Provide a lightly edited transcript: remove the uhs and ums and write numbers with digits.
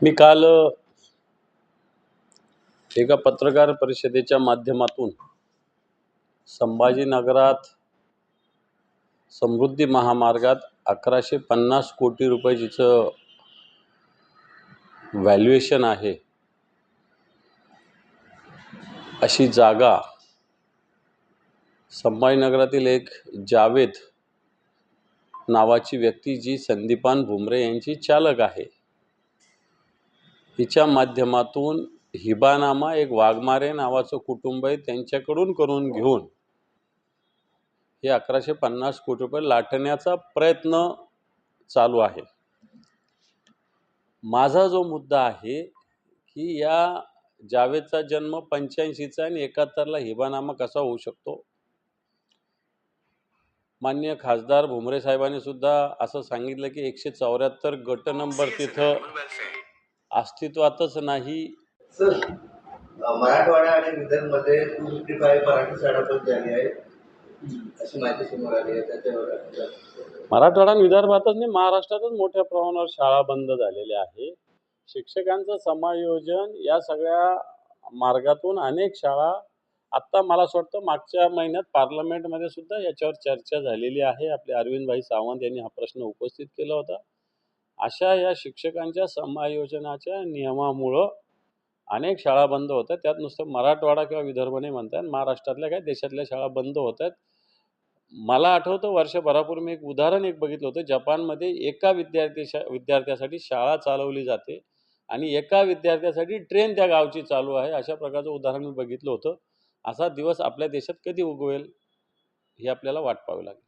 मी काल एका पत्रकार परिषदेच्या माध्यमातून संभाजीनगरात समृद्धी महामार्गात 1150 कोटी रुपये जिचं व्हॅल्युएशन आहे अशी जागा संभाजीनगरातील एक जावेद नावाची व्यक्ती जी संदीपान भुमरे यांची चालक आहे, हिच्या माध्यमातून हिबानामा एक वाघमारे नावाचं कुटुंब आहे त्यांच्याकडून करून घेऊन हे 1150 कोटी रुपये लाटण्याचा प्रयत्न चालू आहे। माझा जो मुद्दा आहे की या जावेदचा जन्म 85चा आणि 71ला हिबानामा कसा होऊ शकतो। माननीय खासदार भुमरे साहेबांनी सुद्धा असं सांगितलं की 174 गट नंबर तिथं अस्तित्वातच नाही। सर, मराठवाडा आणि विदर्भमध्ये 255 मराठी शाळा बंद झाली आहे अशी माहिती समोर आली आहे। त्याच्यावर मराठवाडा आणि विदर्भातच नाही, महाराष्ट्रातच मोठ्या प्रमाणावर शाळा बंद झालेल्या आहे। शिक्षकांचं समायोजन या सगळ्या मार्गातून अनेक शाळा आता मला असं वाटतं मागच्या महिन्यात पार्लमेंटमध्ये सुद्धा याच्यावर चर्चा झालेली आहे। आपले अरविंदभाई सावंत यांनी हा प्रश्न उपस्थित केला होता। अशा या शिक्षकांच्या समायोजनाच्या नियमामुळं अनेक शाळा बंद होतात। त्यात नुसतं मराठवाडा किंवा विदर्भ नाही म्हणतात, महाराष्ट्रातल्या काय देशातल्या शाळा बंद होतात। मला आठवतं वर्षभरापूर्वी मी एक उदाहरण बघितलं होतं। जपानमध्ये एका विद्यार्थ्यासाठी शाळा चालवली जाते आणि एका विद्यार्थ्यासाठी ट्रेन त्या गावची चालू आहे। अशा प्रकारचं उदाहरण मी बघितलं होतं। असा दिवस आपल्या देशात कधी उगवेल हे आपल्याला वाट पाहावी लागेल।